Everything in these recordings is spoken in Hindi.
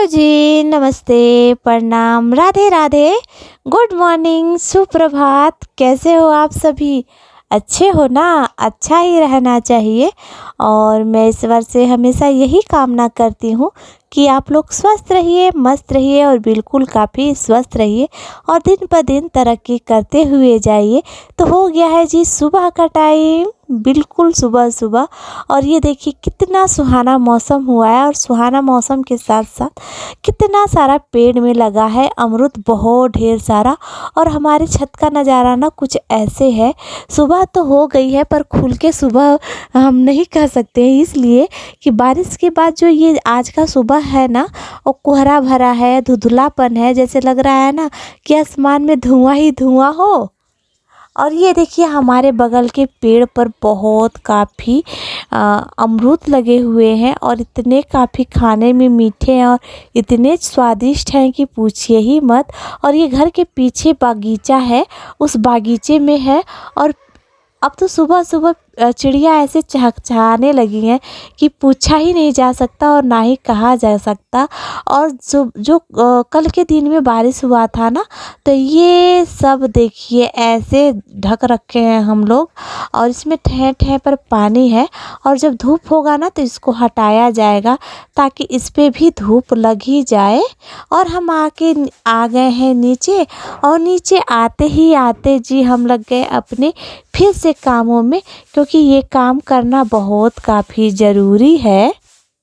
जी, नमस्ते, प्रणाम, राधे राधे, गुड मॉर्निंग, सुप्रभात। कैसे हो आप सभी? अच्छे हो ना? अच्छा ही रहना चाहिए। और मैं ईश्वर से हमेशा यही कामना करती हूँ कि आप लोग स्वस्थ रहिए, मस्त रहिए और बिल्कुल काफ़ी स्वस्थ रहिए और दिन ब दिन तरक्की करते हुए जाइए। तो हो गया है जी सुबह का टाइम, बिल्कुल सुबह सुबह। और ये देखिए कितना सुहाना मौसम हुआ है और सुहाना मौसम के साथ साथ कितना सारा पेड़ में लगा है अमरूद, बहुत ढेर सारा। और हमारे छत का नज़ारा ना कुछ ऐसे है, सुबह तो हो गई है पर खुल के सुबह हम नहीं कह सकते हैं, इसलिए कि बारिश के बाद जो ये आज का सुबह है ना, वो कोहरा भरा है, धुंधलापन है, जैसे लग रहा है ना कि आसमान में धुआं ही धुआं हो। और ये देखिए हमारे बगल के पेड़ पर बहुत काफ़ी अमरूद लगे हुए हैं और इतने काफ़ी खाने में मीठे हैं और इतने स्वादिष्ट हैं कि पूछिए ही मत। और ये घर के पीछे बागीचा है, उस बागीचे में है। और अब तो सुबह सुबह चिड़िया ऐसे चहचहाने लगी हैं कि पूछा ही नहीं जा सकता और ना ही कहा जा सकता। और जो कल के दिन में बारिश हुआ था ना, तो ये सब देखिए ऐसे ढक रखे हैं हम लोग और इसमें ठह ठह पर पानी है। और जब धूप होगा ना तो इसको हटाया जाएगा ताकि इस पे भी धूप लग ही जाए। और हम आ गए हैं नीचे और नीचे आते ही आते जी हम लग गए अपने फिर से कामों में, क्योंकि ये काम करना बहुत काफ़ी ज़रूरी है।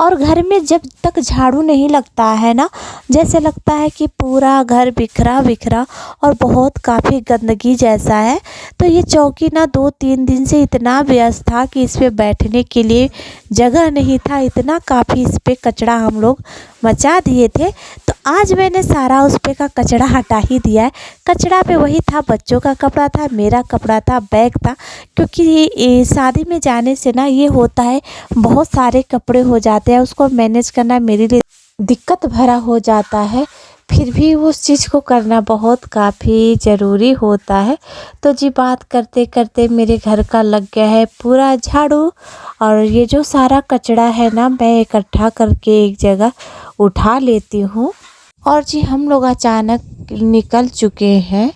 और घर में जब तक झाड़ू नहीं लगता है ना, जैसे लगता है कि पूरा घर बिखरा बिखरा और बहुत काफ़ी गंदगी जैसा है। तो ये चौकी ना 2-3 दिन से इतना व्यस्त था कि इस पे बैठने के लिए जगह नहीं था, इतना काफ़ी इस पे कचरा हम लोग मचा दिए थे। तो आज मैंने सारा उस पे का कचरा हटा ही दिया है। कचरा पे वही था, बच्चों का कपड़ा था, मेरा कपड़ा था, बैग था। क्योंकि ये शादी में जाने से ना ये होता है, बहुत सारे कपड़े हो जाते हैं, उसको मैनेज करना मेरे लिए दिक्कत भरा हो जाता है। फिर भी उस चीज़ को करना बहुत काफ़ी ज़रूरी होता है। तो जी बात करते करते मेरे घर का लग गया है पूरा झाड़ू। और ये जो सारा कचरा है ना, मैं इकट्ठा करके एक जगह उठा लेती हूँ। और जी हम लोग अचानक निकल चुके हैं।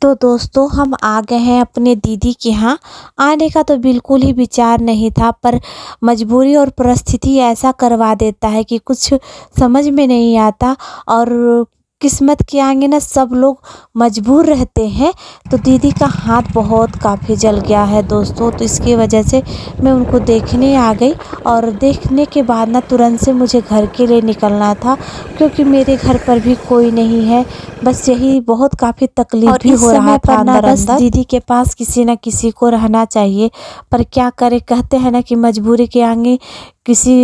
तो दोस्तों हम आ गए हैं अपने दीदी के यहाँ। आने का तो बिल्कुल ही विचार नहीं था, पर मजबूरी और परिस्थिति ऐसा करवा देता है कि कुछ समझ में नहीं आता। और किस्मत के आगे ना सब लोग मजबूर रहते हैं। तो दीदी का हाथ बहुत काफ़ी जल गया है दोस्तों, तो इसकी वजह से मैं उनको देखने आ गई। और देखने के बाद ना तुरंत से मुझे घर के लिए निकलना था, क्योंकि मेरे घर पर भी कोई नहीं है। बस यही बहुत काफ़ी तकलीफ भी हो रहा था अंदर अंदर। दीदी के पास किसी न किसी को रहना चाहिए, पर क्या करे, कहते हैं ना कि मजबूरी के आगे किसी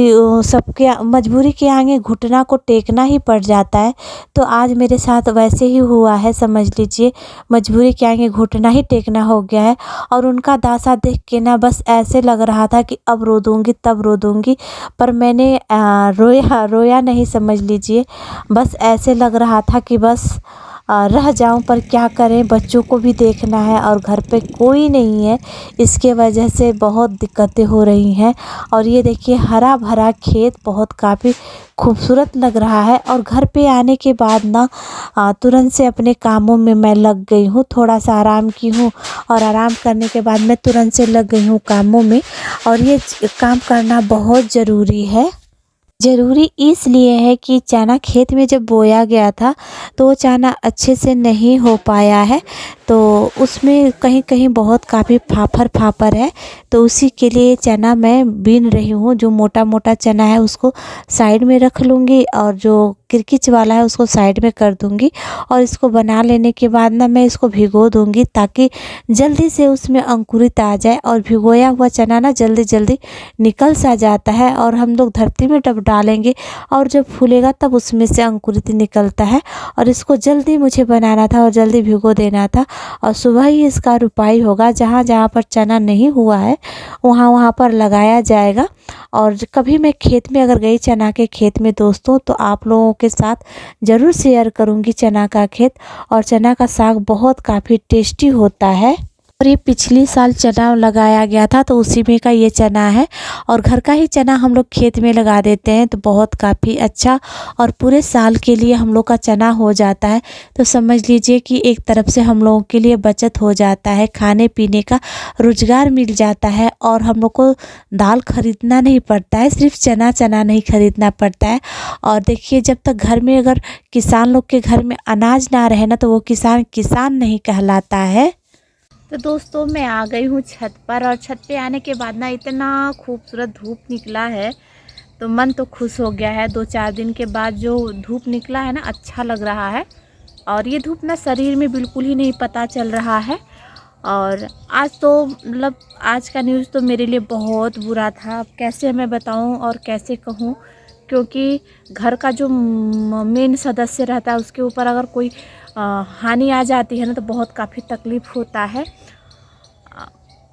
सबके मजबूरी के आगे घुटना को टेकना ही पड़ जाता है। तो आज मेरे साथ वैसे ही हुआ है, समझ लीजिए मजबूरी के आगे घुटना ही टेकना हो गया है। और उनका दासा देख के ना बस ऐसे लग रहा था कि अब रो दूँगी तब रो दूँगी, पर मैंने रोया नहीं, समझ लीजिए। बस ऐसे लग रहा था कि बस रह जाऊं, पर क्या करें, बच्चों को भी देखना है और घर पे कोई नहीं है, इसके वजह से बहुत दिक्कतें हो रही हैं। और ये देखिए हरा भरा खेत बहुत काफ़ी खूबसूरत लग रहा है। और घर पे आने के बाद ना तुरंत से अपने कामों में मैं लग गई हूँ, थोड़ा सा आराम की हूँ और आराम करने के बाद मैं तुरंत से लग गई हूँ कामों में। और ये काम करना बहुत ज़रूरी है। ज़रूरी इसलिए है कि चना खेत में जब बोया गया था तो वो चना अच्छे से नहीं हो पाया है, तो उसमें कहीं कहीं बहुत काफ़ी फाफर है। तो उसी के लिए चना मैं बीन रही हूँ। जो मोटा मोटा चना है उसको साइड में रख लूँगी और जो किरकिच वाला है उसको साइड में कर दूँगी। और इसको बना लेने के बाद ना मैं इसको भिगो दूँगी ताकि जल्दी से उसमें अंकुरित आ जाए। और भिगोया हुआ चना ना जल्दी जल्दी निकल सा जाता है और हम लोग धरती में जब डालेंगे और जब फूलेगा तब उसमें से अंकुरित निकलता है। और इसको जल्दी मुझे बनाना था और जल्दी भिगो देना था और सुबह ही इसका रुपाई होगा। जहाँ जहाँ पर चना नहीं हुआ है वहाँ वहाँ पर लगाया जाएगा। और कभी मैं खेत में अगर गई चना के खेत में दोस्तों, तो आप लोगों के साथ ज़रूर शेयर करूँगी चना का खेत। और चना का साग बहुत काफ़ी टेस्टी होता है। और ये पिछली साल चना लगाया गया था तो उसी में का ये चना है। और घर का ही चना हम लोग खेत में लगा देते हैं तो बहुत काफ़ी अच्छा और पूरे साल के लिए हम लोग का चना हो जाता है। तो समझ लीजिए कि एक तरफ से हम लोगों के लिए बचत हो जाता है, खाने पीने का रोज़गार मिल जाता है और हम लोग को दाल खरीदना नहीं पड़ता है, सिर्फ चना नहीं खरीदना पड़ता है। और देखिए, जब तक घर में अगर किसान लोग के घर में अनाज ना रहे ना तो वो किसान नहीं कहलाता है। तो दोस्तों मैं आ गई हूँ छत पर और छत पे आने के बाद ना इतना खूबसूरत धूप निकला है तो मन तो खुश हो गया है। 2-4 दिन के बाद जो धूप निकला है ना, अच्छा लग रहा है। और ये धूप ना शरीर में बिल्कुल ही नहीं पता चल रहा है। और आज तो मतलब आज का न्यूज़ तो मेरे लिए बहुत बुरा था। अब कैसे मैं बताऊँ और कैसे कहूँ, क्योंकि घर का जो मेन सदस्य रहता है उसके ऊपर अगर कोई हानि आ जाती है ना तो बहुत काफ़ी तकलीफ़ होता है।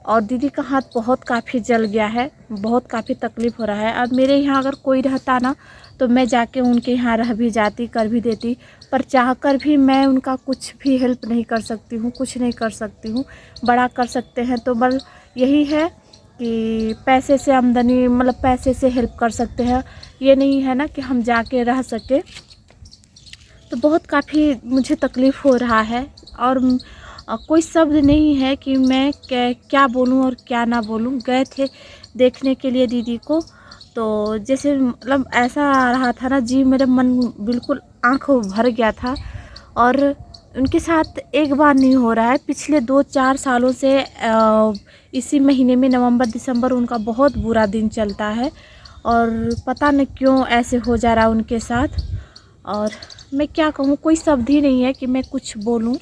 और दीदी का हाथ बहुत काफ़ी जल गया है, बहुत काफ़ी तकलीफ़ हो रहा है। अब मेरे यहाँ अगर कोई रहता ना तो मैं जाके उनके यहाँ रह भी जाती, कर भी देती, पर चाहकर भी मैं उनका कुछ भी हेल्प नहीं कर सकती हूँ, कुछ नहीं कर सकती हूँ। बड़ा कर सकते हैं तो बस यही है कि पैसे से आमदनी, मतलब पैसे से हेल्प कर सकते हैं, ये नहीं है ना कि हम जाके रह सके। तो बहुत काफ़ी मुझे तकलीफ़ हो रहा है और कोई शब्द नहीं है कि मैं क्या बोलूं और क्या ना बोलूं। गए थे देखने के लिए दीदी को, तो जैसे मतलब ऐसा आ रहा था ना जी, मेरा मन बिल्कुल आँखों भर गया था। और उनके साथ एक बार नहीं हो रहा है, पिछले 2-4 सालों से इसी महीने में नवंबर दिसंबर उनका बहुत बुरा दिन चलता है और पता नहीं क्यों ऐसे हो जा रहा है उनके साथ। और मैं क्या कहूँ, कोई शब्द ही नहीं है कि मैं कुछ बोलूँ,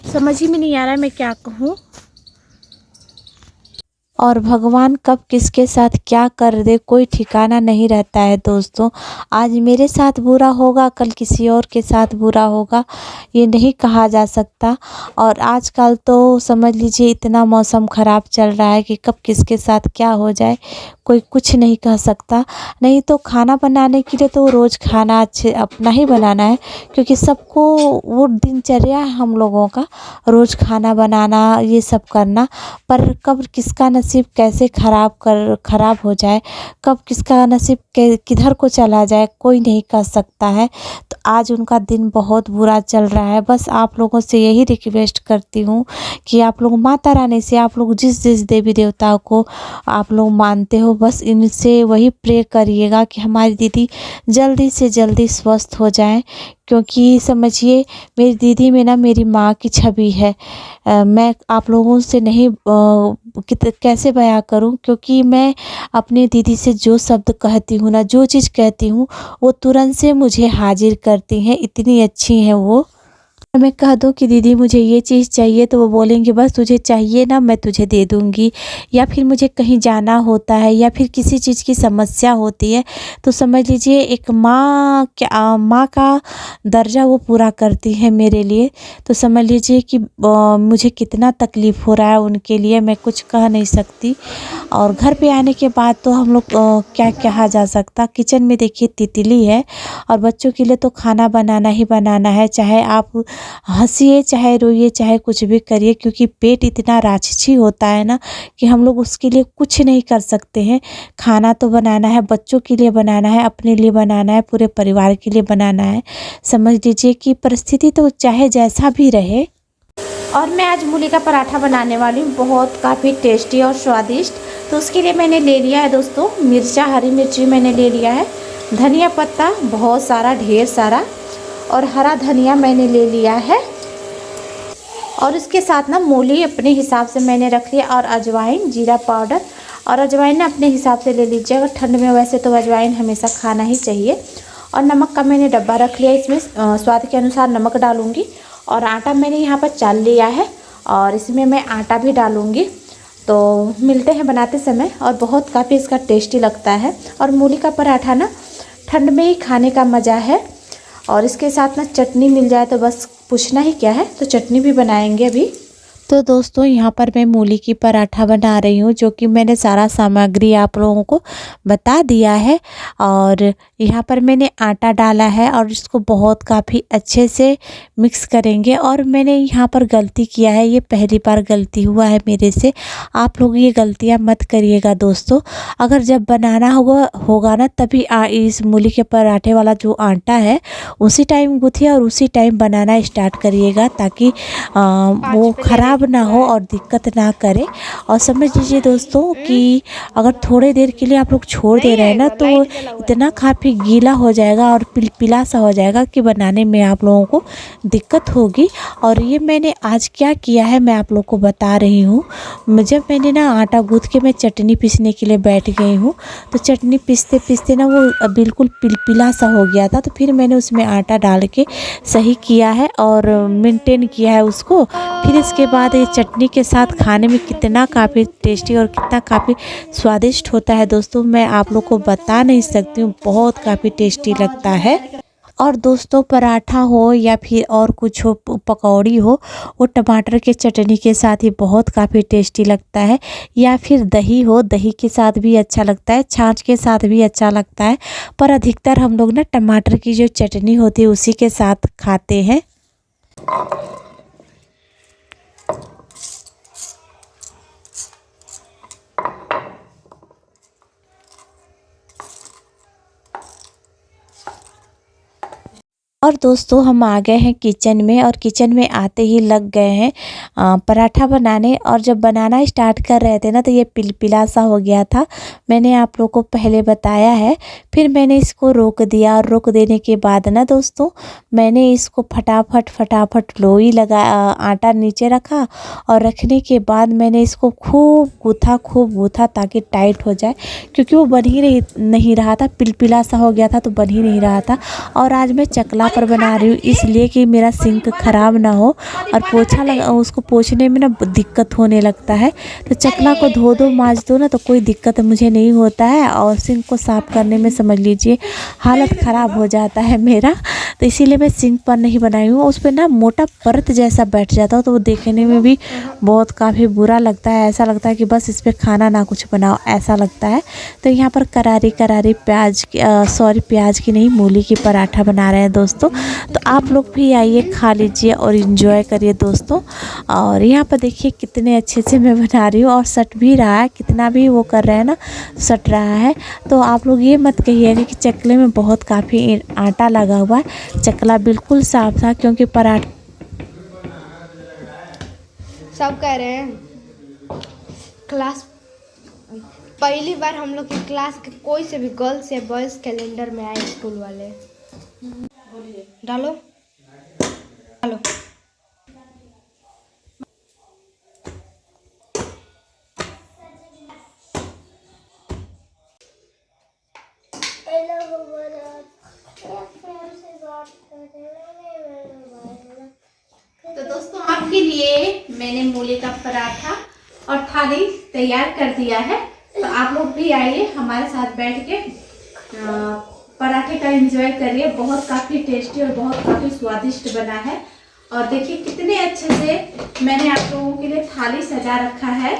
समझ ही में नहीं आ रहा है मैं क्या कहूँ। और भगवान कब किसके साथ क्या कर दे कोई ठिकाना नहीं रहता है दोस्तों। आज मेरे साथ बुरा होगा, कल किसी और के साथ बुरा होगा, ये नहीं कहा जा सकता। और आजकल तो समझ लीजिए इतना मौसम ख़राब चल रहा है कि कब किसके साथ क्या हो जाए कोई कुछ नहीं कह सकता। नहीं तो खाना बनाने के लिए तो रोज़ खाना अच्छे अपना ही बनाना है, क्योंकि सबको वो दिनचर्या है हम लोगों का, रोज़ खाना बनाना ये सब करना। पर कब किसका नसीब कैसे ख़राब हो जाए, कब किसका नसीब किधर को चला जाए कोई नहीं कह सकता है। तो आज उनका दिन बहुत बुरा चल रहा है। बस आप लोगों से यही रिक्वेस्ट करती हूँ कि आप लोग माता रानी से, आप लोग जिस जिस देवी देवताओं को आप लोग मानते हो, बस इनसे वही प्रे करिएगा कि हमारी दीदी जल्दी से जल्दी स्वस्थ हो जाएं। क्योंकि समझिए मेरी दीदी में ना मेरी माँ की छवि है। मैं आप लोगों से नहीं कैसे बयां करूं, क्योंकि मैं अपनी दीदी से जो शब्द कहती हूँ ना, जो चीज़ कहती हूँ वो तुरंत से मुझे हाजिर करती हैं, इतनी अच्छी हैं वो। मैं कह दूँ कि दीदी मुझे ये चीज़ चाहिए तो वो बोलेंगे बस तुझे चाहिए ना, मैं तुझे दे दूँगी। या फिर मुझे कहीं जाना होता है या फिर किसी चीज़ की समस्या होती है तो समझ लीजिए एक माँ का दर्जा वो पूरा करती है मेरे लिए। तो समझ लीजिए कि मुझे कितना तकलीफ़ हो रहा है उनके लिए, मैं कुछ कह नहीं सकती। और घर पे आने के बाद तो हम लोग क्या कहा जा सकता, किचन में देखिए तितली है और बच्चों के लिए तो खाना बनाना ही बनाना है, चाहे आप हंसिए चाहे रोइए चाहे कुछ भी करिए, क्योंकि पेट इतना राक्षसी होता है ना कि हम लोग उसके लिए कुछ नहीं कर सकते हैं। खाना तो बनाना है, बच्चों के लिए बनाना है, अपने लिए बनाना है, पूरे परिवार के लिए बनाना है। समझ लीजिए कि परिस्थिति तो चाहे जैसा भी रहे। और मैं आज मूली का पराठा बनाने वाली हूँ, बहुत काफ़ी टेस्टी और स्वादिष्ट। तो उसके लिए मैंने ले लिया है दोस्तों मिर्चा, हरी मिर्ची मैंने ले लिया है, धनिया पत्ता बहुत सारा, ढेर सारा, और हरा धनिया मैंने ले लिया है। और इसके साथ ना मूली अपने हिसाब से मैंने रख लिया, और अजवाइन, जीरा पाउडर, और अजवाइन ना अपने हिसाब से ले लीजिए। अगर ठंड में वैसे तो अजवाइन हमेशा खाना ही चाहिए। और नमक का मैंने डब्बा रख लिया, इसमें स्वाद के अनुसार नमक डालूँगी। और आटा मैंने यहाँ पर चाल लिया है और इसमें मैं आटा भी डालूँगी। तो मिलते हैं बनाते समय। और बहुत काफ़ी इसका टेस्टी लगता है। और मूली का पराठा ना ठंड में ही खाने का मज़ा है। और इसके साथ ना चटनी मिल जाए तो बस पूछना ही क्या है। तो चटनी भी बनाएंगे अभी। तो दोस्तों यहाँ पर मैं मूली की पराठा बना रही हूँ, जो कि मैंने सारा सामग्री आप लोगों को बता दिया है। और यहाँ पर मैंने आटा डाला है और इसको बहुत काफ़ी अच्छे से मिक्स करेंगे। और मैंने यहाँ पर गलती किया है, ये पहली बार गलती हुआ है मेरे से। आप लोग ये गलतियाँ मत करिएगा दोस्तों। अगर जब बनाना होगा ना तभी इस मूली के पराठे वाला जो आटा है उसी टाइम गूँथिए और उसी टाइम बनाना स्टार्ट करिएगा, ताकि वो ख़राब ना हो और दिक्कत ना करे। और समझ लीजिए दोस्तों कि अगर थोड़े देर के लिए आप लोग छोड़ दे रहे हैं ना, तो इतना काफ़ी गीला हो जाएगा और पिलपिला सा हो जाएगा कि बनाने में आप लोगों को दिक्कत होगी। और ये मैंने आज क्या किया है मैं आप लोग को बता रही हूँ। जब मैंने ना आटा गूँथ के मैं चटनी पीसने के लिए बैठ गई हूँ, तो चटनी पीसते पीसते ना वो बिल्कुल पिलपिला सा हो गया था। तो फिर मैंने उसमें आटा डाल के सही किया है और मेंटेन किया है उसको। फिर इसके बाद ये चटनी के साथ खाने में कितना काफ़ी टेस्टी और कितना काफ़ी स्वादिष्ट होता है दोस्तों, मैं आप लोग को बता नहीं सकती हूँ। बहुत काफ़ी टेस्टी लगता है। और दोस्तों पराठा हो या फिर और कुछ हो, पकौड़ी हो, वो टमाटर के चटनी के साथ ही बहुत काफ़ी टेस्टी लगता है। या फिर दही हो, दही के साथ भी अच्छा लगता है, छाछ के साथ भी अच्छा लगता है। पर अधिकतर हम लोग ना टमाटर की जो चटनी होती है उसी के साथ खाते हैं। और दोस्तों हम आ गए हैं किचन में, और किचन में आते ही लग गए हैं पराठा बनाने। और जब बनाना स्टार्ट कर रहे थे ना तो ये पिलपिला सा हो गया था, मैंने आप लोग को पहले बताया है। फिर मैंने इसको रोक दिया और रोक देने के बाद ना दोस्तों मैंने इसको फटाफट लोई लगा, आटा नीचे रखा। और रखने के बाद मैंने इसको खूब गूथा ताकि टाइट हो जाए, क्योंकि वो बन ही नहीं रहा था, पिलपिला सा हो गया था तो बन ही नहीं रहा था। और आज मैं चकला पर बना रही हूँ इसलिए कि मेरा सिंक ख़राब ना हो और पोछा लगा, उसको पोछने में ना दिक्कत होने लगता है। तो चकला को धो दो मांज दो ना तो कोई दिक्कत मुझे नहीं होता है। और सिंक को साफ़ करने में समझ लीजिए हालत ख़राब हो जाता है मेरा। तो इसीलिए मैं सिंक पर नहीं बनाई हूँ। उस पर ना मोटा परत जैसा बैठ जाता हो तो वो देखने में भी बहुत काफ़ी बुरा लगता है। ऐसा लगता है कि बस इस पर खाना ना कुछ बनाओ, ऐसा लगता है। तो यहाँ पर करारी प्याज की नहीं, मूली की पराठा बना रहे हैं दोस्तों। तो आप लोग भी आइए, खा लीजिए और इन्जॉय करिए दोस्तों। और यहाँ पर देखिए कितने अच्छे से मैं बना रही हूँ और सट भी रहा है, कितना भी वो कर रहे हैं ना सट रहा है। तो आप लोग ये मत कहिएगा कि चकले में बहुत काफ़ी आटा लगा हुआ है। चकला बिल्कुल साफ था, क्योंकि पराठा सब कह रहे हैं क्लास पहली बार हम लोग की क्लास के कोई से भी गर्ल्स या बॉयज़ कैलेंडर में आए स्कूल वाले। डालो डालो। तो दोस्तों आपके लिए मैंने मूली का पराठा और थाली तैयार कर दिया है। तो आप लोग भी आइए हमारे साथ बैठ के पराठे का एंजॉय करिए। बहुत काफ़ी टेस्टी और बहुत काफ़ी स्वादिष्ट बना है। और देखिए कितने अच्छे से मैंने आप लोगों के लिए थाली सजा रखा है।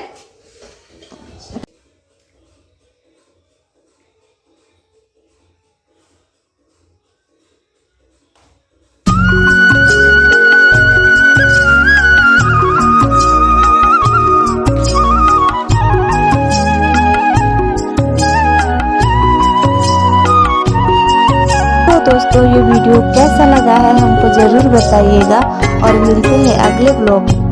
दोस्तों ये वीडियो कैसा लगा है हमको ज़रूर बताइएगा और मिलते हैं अगले ब्लॉग में।